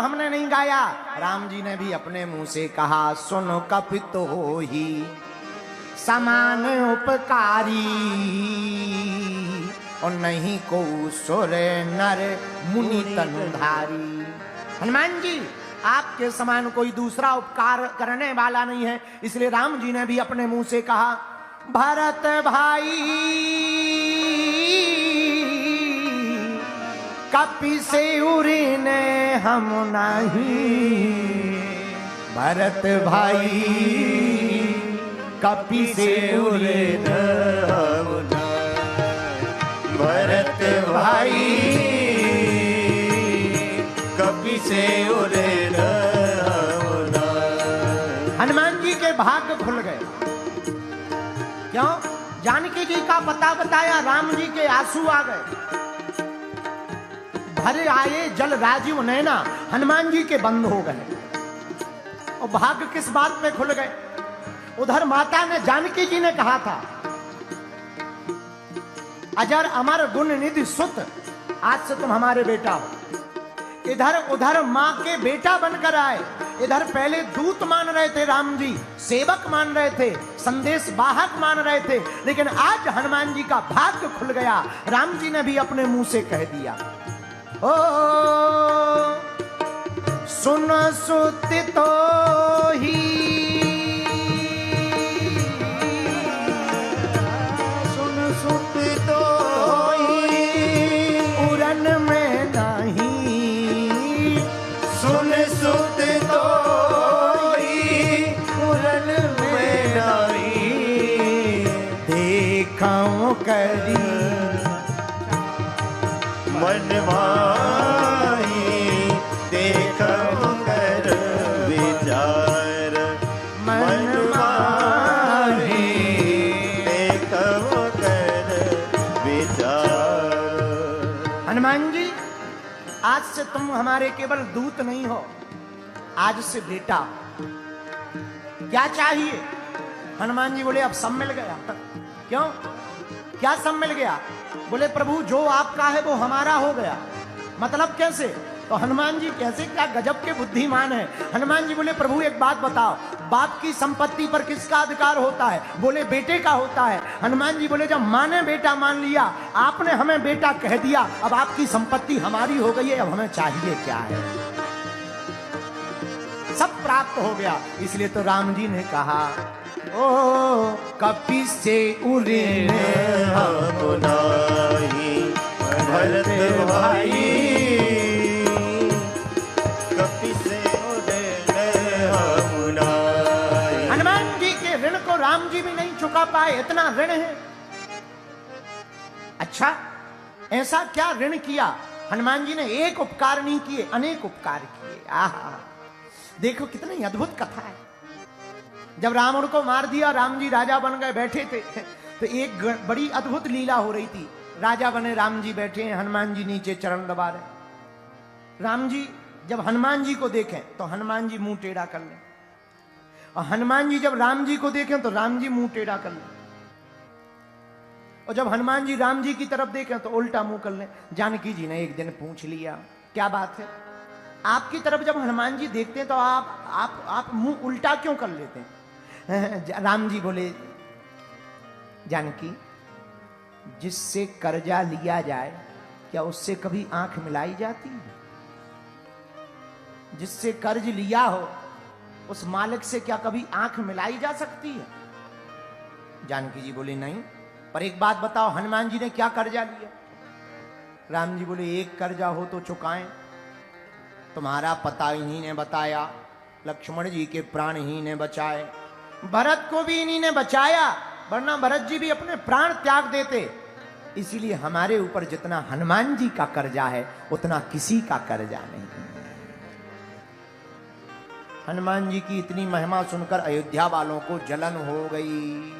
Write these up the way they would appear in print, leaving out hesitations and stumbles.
हमने नहीं गाया। राम जी ने भी अपने मुंह से कहा, सुनो कपितो ही समान उपकारी, और नहीं को सुर नर मुनि तनुधारी। हनुमान जी आपके समान कोई दूसरा उपकार करने वाला नहीं है। इसलिए राम जी ने भी अपने मुंह से कहा, भरत भाई कपि से उड़ने हम नहीं, भरत भाई कपि से उड़ने हम नहीं, भरत भाई कपि से उड़ने हम नहीं। हनुमान जी के भाग्य खुल गए। क्यों? जानकी जी का पता बताया, राम जी के आंसू आ गए। भरे आए जल राजीव नैना, हनुमान जी के बंद हो गए। और भाग्य किस बात पे खुल गए? उधर माता ने, जानकी जी ने कहा था, अजर अमर गुण निधि सुत, आज से तुम हमारे बेटा हो। इधर उधर मां के बेटा बनकर आए। इधर पहले दूत मान रहे थे राम जी, सेवक मान रहे थे, संदेश वाहक मान रहे थे, लेकिन आज हनुमान जी का भाग्य खुल गया। राम जी ने भी अपने मुंह से कह दिया, ओ सुन सुत तो ही, सुन सुत तो ही उड़न में नहीं, सुन सुत तो ही उड़न में नहीं, देखाऊं करी मनमाही, देखो कर विचार मनमाही, देखो कर विचार। हनुमान जी आज से तुम हमारे केवल दूत नहीं हो, आज से बेटा। क्या चाहिए? हनुमान जी बोले, अब सब मिल गया। क्यों? क्या सब मिल गया? बोले, प्रभु जो आपका है वो हमारा हो गया। मतलब कैसे? तो हनुमान जी कैसे, क्या गजब के बुद्धिमान है। हनुमान जी बोले, प्रभु एक बात बताओ, बाप की संपत्ति पर किसका अधिकार होता है? बोले, बेटे का होता है। हनुमान जी बोले, जब माँ ने बेटा मान लिया, आपने हमें बेटा कह दिया, अब आपकी संपत्ति हमारी हो गई है, अब हमें चाहिए क्या है? सब प्राप्त हो गया। इसलिए तो राम जी ने कहा, ओ कपि से उड़ने हम नहीं, भरत भाई कपि से उड़ने हम नहीं। हनुमान जी के ऋण को राम जी भी नहीं चुका पाए, इतना ऋण है। अच्छा, ऐसा क्या ऋण किया? हनुमान जी ने एक उपकार नहीं किए, अनेक उपकार किए। आहा, देखो कितनी अद्भुत कथा है। जब रावण को मार दिया, राम जी राजा बन गए, बैठे थे, तो एक बड़ी अद्भुत लीला हो रही थी। राजा बने, राम जी बैठे हैं, हनुमान जी नीचे चरण दबा रहे। राम जी जब हनुमान जी को देखें तो हनुमान जी मुंह टेढ़ा कर लें, और हनुमान जी जब राम जी को देखें तो राम जी मुंह टेढ़ा कर लें, और जब हनुमान जी राम जी की तरफ देखें तो उल्टा मुंह कर लें। जानकी जी ने एक दिन पूछ लिया, क्या बात है, आपकी तरफ जब हनुमान जी देखते हैं तो आप मुंह उल्टा क्यों कर लेते हैं? राम जी बोले, जानकी, जिससे कर्जा लिया जाए क्या उससे कभी आंख मिलाई जाती है? जिससे कर्ज लिया हो उस मालिक से क्या कभी आंख मिलाई जा सकती है? जानकी जी बोले, नहीं। पर एक बात बताओ, हनुमान जी ने क्या कर्जा लिया? राम जी बोले, एक कर्जा हो तो चुकाएं। तुम्हारा पता इन्हीं ने बताया, लक्ष्मण जी के प्राण ही ने बचाए, भरत को भी इन्हीं ने बचाया, वरना भरत जी भी अपने प्राण त्याग देते। इसीलिए हमारे ऊपर जितना हनुमान जी का कर्जा है उतना किसी का कर्जा नहीं। हनुमान जी की इतनी महिमा सुनकर अयोध्या वालों को जलन हो गई।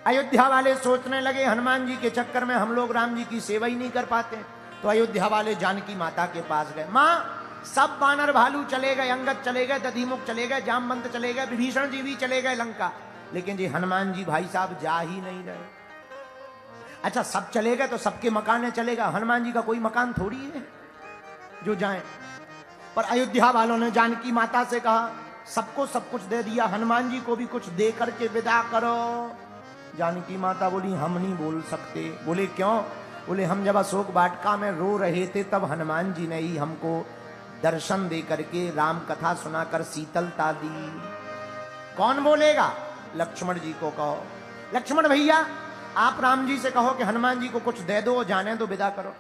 अयोध्या वाले सोचने लगे, हनुमान जी के चक्कर में हम लोग राम जी की सेवा ही नहीं कर पाते। तो अयोध्या वाले जानकी माता के पास गए, माँ सब बानर भालू चले गए, अंगद चले गए, दधिमुख चले गए, जामवंत चले गए, विभीषण जी भी चले गए लंका, लेकिन जी हनुमान जी भाई साहब जा ही नहीं रहे। अच्छा, सब चले गए तो सबके मकान चलेगा, हनुमान जी का कोई मकान थोड़ी है जो जाए। पर अयोध्या वालों ने जानकी माता से कहा सबको सब कुछ दे दिया, हनुमान जी को भी कुछ दे करके विदा करो। जानकी माता बोली हम नहीं बोल सकते। बोले क्यों? बोले हम जब अशोक वाटिका में रो रहे थे तब हनुमान जी ने ही हमको दर्शन दे करके राम कथा सुनाकर शीतलता दी। कौन बोलेगा? लक्ष्मण जी को कहो। लक्ष्मण भैया आप राम जी से कहो कि हनुमान जी को कुछ दे दो, जाने दो, विदा करो।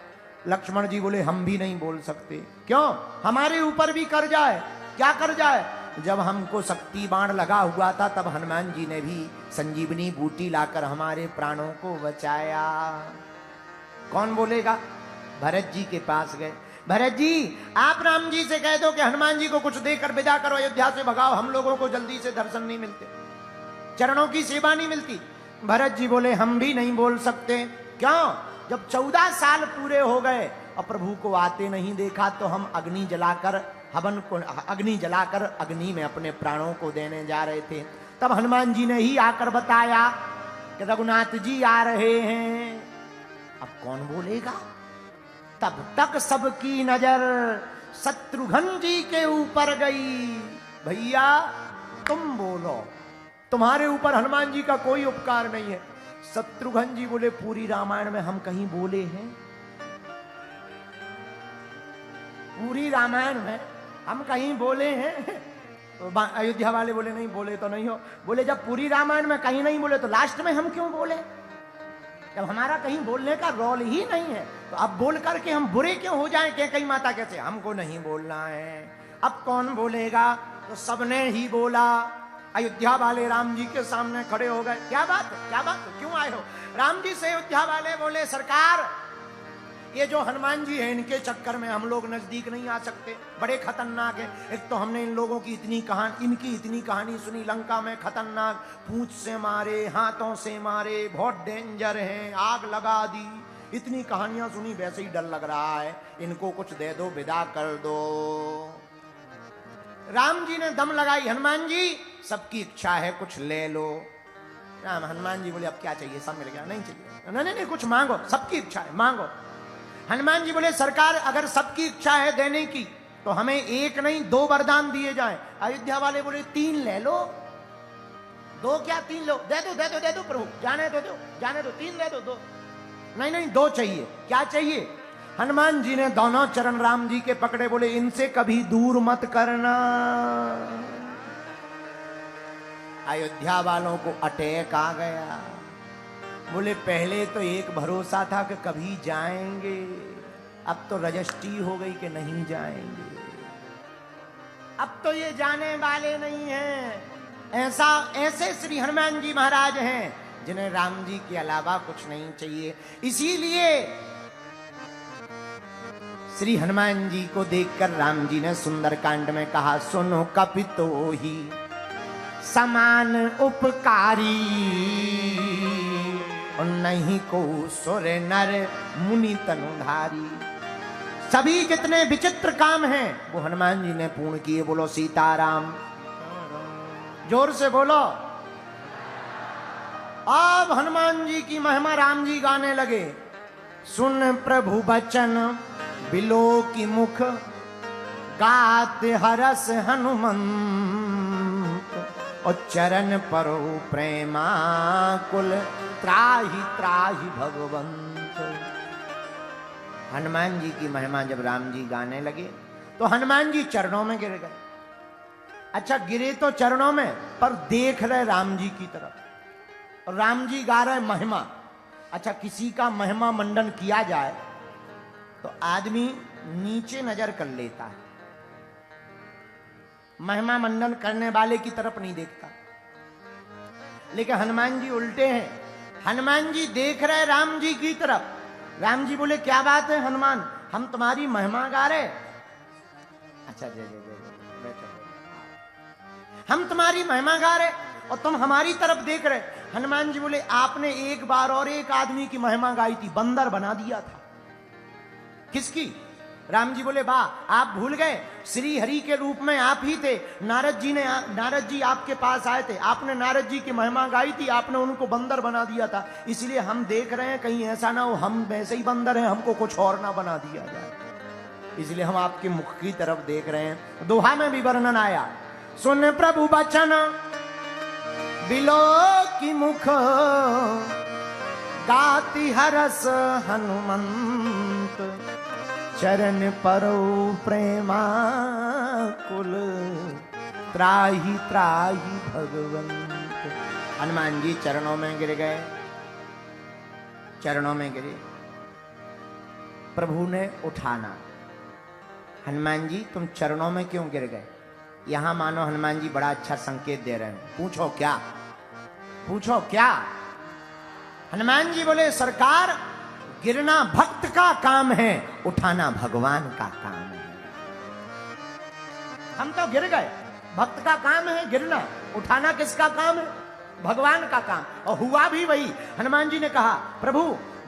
लक्ष्मण जी बोले हम भी नहीं बोल सकते। क्यों? हमारे ऊपर भी कर जाए। क्या कर जाए? जब हमको शक्ति बाण लगा हुआ था तब हनुमान जी ने भी संजीवनी बूटी लाकर हमारे प्राणों को बचाया। कौन बोलेगा? भरत जी के पास गए। भरत जी आप राम जी से कह दो कि हनुमान जी को कुछ देकर विदा करो, अयोध्या से भगाओ, हम लोगों को जल्दी से दर्शन नहीं मिलते, चरणों की सेवा नहीं मिलती। भरत जी बोले हम भी नहीं बोल सकते। क्यों? जब 14 साल पूरे हो गए और प्रभु को आते नहीं देखा तो हम अग्नि जलाकर हवन को अग्नि जलाकर अग्नि में अपने प्राणों को देने जा रहे थे। तब हनुमान जी ने ही आकर बताया कि रघुनाथ जी आ रहे हैं। अब कौन बोलेगा? तब तक सबकी नजर शत्रुघ्न जी के ऊपर गई। भैया तुम बोलो, तुम्हारे ऊपर हनुमान जी का कोई उपकार नहीं है। शत्रुघ्न जी बोले पूरी रामायण में हम कहीं बोले हैं? पूरी रामायण में हम कहीं बोले हैं? तो अयोध्या वाले बोले नहीं बोले तो नहीं हो। बोले जब पूरी रामायण में कहीं नहीं बोले तो लास्ट में हम क्यों बोले? जब हमारा कहीं बोलने का रोल ही नहीं है तो अब बोल करके हम बुरे क्यों हो जाएं? कई माता कैसे हमको नहीं बोलना है। अब कौन बोलेगा? तो सबने ही बोला। अयोध्या वाले राम जी के सामने खड़े हो गए। क्या बात है? क्या बात है? क्यों आए हो? राम जी से अयोध्या वाले बोले सरकार ये जो हनुमान जी हैं इनके चक्कर में हम लोग नजदीक नहीं आ सकते, बड़े खतरनाक है। एक तो हमने इन लोगों की इतनी कहानी सुनी, लंका में खतरनाक, पूंछ से मारे, हाथों से मारे, बहुत डेंजर हैं, आग लगा दी, इतनी कहानियां सुनी, वैसे ही डर लग रहा है, इनको कुछ दे दो, विदा कर दो। राम जी ने दम लगाई, हनुमान जी सबकी इच्छा है कुछ ले लो। हनुमान जी बोले अब क्या चाहिए? सब मिल गया? नहीं चाहिए। नहीं कुछ मांगो, सबकी इच्छा है मांगो। हनुमान जी बोले सरकार अगर सबकी इच्छा है देने की तो हमें एक नहीं 2 वरदान दिए जाएं। अयोध्या वाले बोले 3 ले लो। 2 क्या 3 लो? दे दो प्रभु, जाने दो 3 दे दो 2। नहीं 2 चाहिए। क्या चाहिए? हनुमान जी ने दोनों चरण राम जी के पकड़े, बोले इनसे कभी दूर मत करना। अयोध्या वालों को अटैक आ गया। बोले पहले तो एक भरोसा था कि कभी जाएंगे, अब तो रजिस्ट्री हो गई कि नहीं जाएंगे, अब तो ये जाने वाले नहीं हैं। ऐसे श्री हनुमान जी महाराज हैं जिन्हें राम जी के अलावा कुछ नहीं चाहिए। इसीलिए श्री हनुमान जी को देखकर राम जी ने सुंदरकांड में कहा सुनो कपितो ही समान उपकारी और नहीं को सुर नर मुनि तनुधारी। सभी जितने विचित्र काम हैं वो हनुमान जी ने पूर्ण किए। बोलो सीताराम, जोर से बोलो। अब हनुमान जी की महिमा राम जी गाने लगे। सुन प्रभु बचन बिलो की मुख गात हरस हनुमंत और चरण परो प्रेमा कुल त्राहि त्राहि भगवंत। हनुमान जी की महिमा जब राम जी गाने लगे तो हनुमान जी चरणों में गिर गए। अच्छा गिरे तो चरणों में, पर देख रहे राम जी की तरफ और राम जी गा रहे महिमा। अच्छा किसी का महिमा मंडन किया जाए तो आदमी नीचे नजर कर लेता है, महिमा मंडन करने वाले की तरफ नहीं देखता। लेकिन हनुमान जी उल्टे हैं। हनुमान जी देख रहे राम जी की तरफ। राम जी बोले क्या बात है हनुमान, हम तुम्हारी महिमा गा रहे। अच्छा बैठो। हम तुम्हारी महिमा गा रहे और तुम हमारी तरफ देख रहे। हनुमान जी बोले आपने एक बार और एक आदमी की महिमा गाई थी, बंदर बना दिया था। किसकी? राम जी बोले वाह आप भूल गए, श्री हरि के रूप में आप ही थे। नारद जी आपके पास आए थे, आपने नारद जी की महिमा गाई थी, आपने उनको बंदर बना दिया था। इसलिए हम देख रहे हैं कहीं ऐसा ना हो हम वैसे ही बंदर हैं, हमको कुछ और ना बना दिया जाए। इसलिए हम आपके मुख की तरफ देख रहे हैं। दोहा में भी वर्णन आया, सुन प्रभु बचन बिलो की मुख, गाती हरस हनुमंत, चरण परो प्रेमा कुल, त्राही त्राही भगवंत। हनुमान जी चरणों में गिर गए, चरणों में गिरे, प्रभु ने उठाना। हनुमान जी तुम चरणों में क्यों गिर गए? यहां मानो हनुमान जी बड़ा अच्छा संकेत दे रहे हैं। पूछो क्या, पूछो क्या? हनुमान जी बोले सरकार, गिरना भक्त का काम है, उठाना भगवान का काम है। हम तो गिर गए, भक्त का काम है गिरना, उठाना किसका काम है? भगवान का काम। और हुआ भी वही। हनुमान जी ने कहा प्रभु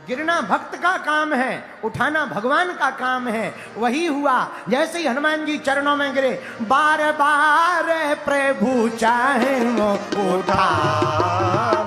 गिरना भक्त का काम है, उठाना भगवान का काम है। वही हुआ। जैसे ही हनुमान जी चरणों में गिरे, बार बार प्रभु चाहे वो उठा